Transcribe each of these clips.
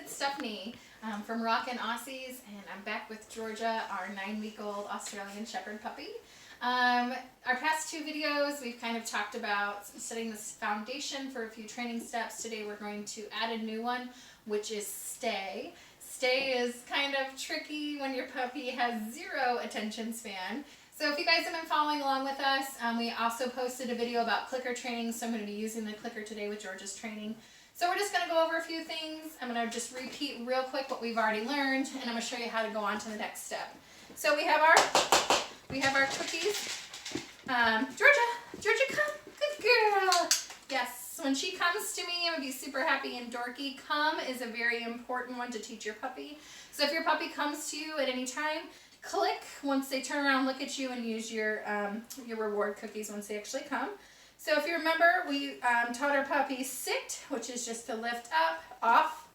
it's Stephanie from Rockin' Aussies, and I'm back with Georgia, our 9-week-old Australian Shepherd puppy. Our past two videos, we've kind of talked about setting this foundation for a few training steps. Today we're going to add a new one, which is stay. Stay is kind of tricky when your puppy has zero attention span. So if you guys have been following along with us, we also posted a video about clicker training, so I'm going to be using the clicker today with Georgia's training. So we're just going to go over a few things. I'm going to just repeat real quick what we've already learned, and I'm going to show you how to go on to the next step. So we have our cookies. Georgia, come, good girl. Yes, when she comes to me, I'm going to be super happy and dorky. Come is a very important one to teach your puppy. So if your puppy comes to you at any time, click once they turn around, look at you, and use your reward cookies once they actually come. So if you remember, we taught our puppy sit, which is just to lift up, off,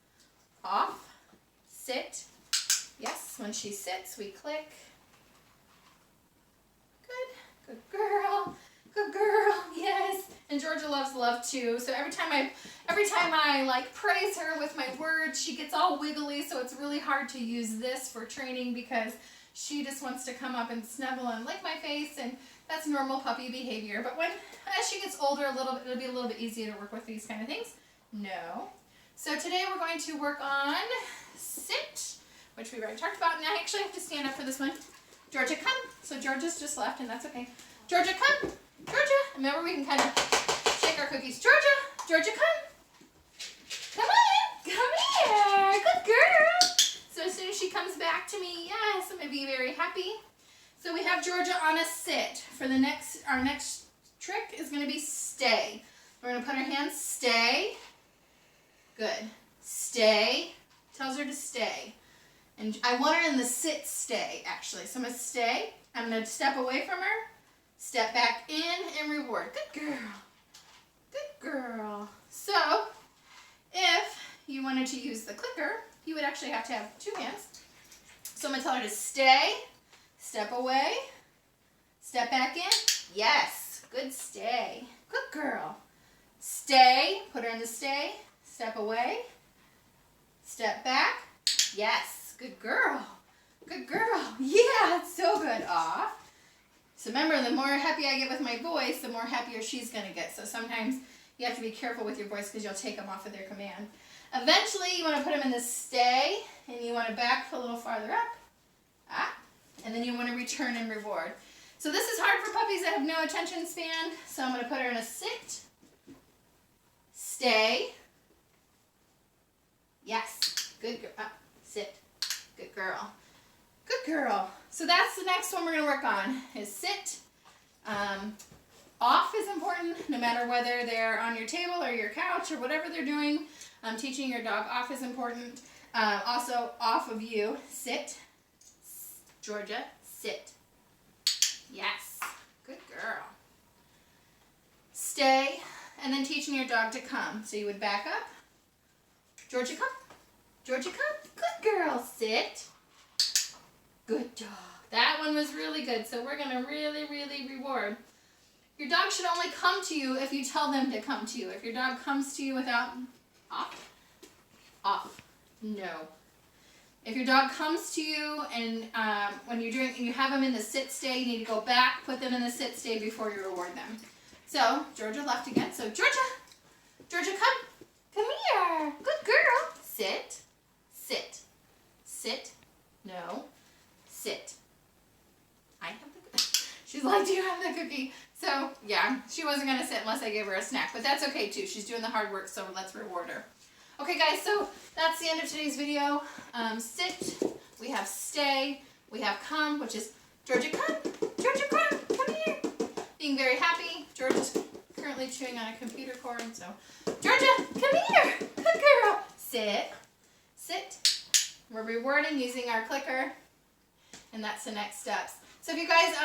off, sit. Yes, when she sits, we click. Good girl, good girl, yes. And Georgia loves love too. So every time I like praise her with my words, she gets all wiggly. So it's really hard to use this for training because she just wants to come up and snuggle and lick my face, and that's normal puppy behavior. But as she gets older, it'll be a little bit easier to work with these kind of things. No. So today we're going to work on sit, which we've already talked about. And I actually have to stand up for this one. Georgia, come. So Georgia's just left, and that's okay. Georgia, come. Georgia. Remember, we can kind of shake our cookies. Georgia, come. Come on. Come here. Good girl. So as soon as she comes back to me, yes, I'm going to be very happy. So we have Georgia on a sit. For our next trick is going to be stay. We're going to put our hands, stay. Good. Stay. Tells her to stay. And I want her in the sit stay, actually. So I'm going to stay. I'm going to step away from her, step back in, and reward. Good girl. Good girl. So if you wanted to use the clicker, you would actually have to have two hands. So I'm going to tell her to stay, step away, step back in. Yes, good stay. Good girl. Stay, put her in the stay, step away, step back. Yes, good girl. Good girl. Yeah, it's so good. Off. So remember, the more happy I get with my voice, the more happier she's going to get. So sometimes you have to be careful with your voice because you'll take them off of their command. Eventually, you want to put them in the stay, and you want to back a little farther up. And then you want to return and reward. So this is hard for puppies that have no attention span. So I'm going to put her in a sit, stay. Yes, good girl. Sit, good girl. Good girl. So that's the next one we're going to work on, is sit. Off is important, no matter whether they're on your table or your couch or whatever they're doing. Teaching your dog off is important. Also, off of you, sit. Georgia, sit. Yes, good girl. Stay, and then teaching your dog to come. So you would back up. Georgia, come. Georgia, come. Good girl, sit. Good dog. That one was really good. So we're going to really, really reward. Your dog should only come to you if you tell them to come to you. If your dog comes to you without off, no. If your dog comes to you and when you have them in the sit stay, you need to go back, put them in the sit stay before you reward them. So Georgia left again. So Georgia, come here. Good girl. Sit, sit, sit. No. Sit. I have the cookie. She's like, do you have the cookie? So, yeah, she wasn't going to sit unless I gave her a snack. But that's okay, too. She's doing the hard work, so let's reward her. Okay, guys, so that's the end of today's video. Sit. We have stay. We have come, which is Georgia, come. Georgia, come here. Being very happy. Georgia's currently chewing on a computer cord, so Georgia, come here. Good girl. Sit. Sit. We're rewarding using our clicker. And that's the next steps. So if you guys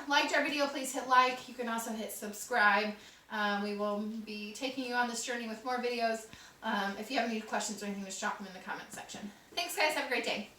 liked our video, please hit like. You can also hit subscribe. We will be taking you on this journey with more videos. If you have any questions or anything, just drop them in the comment section. Thanks, guys. Have a great day.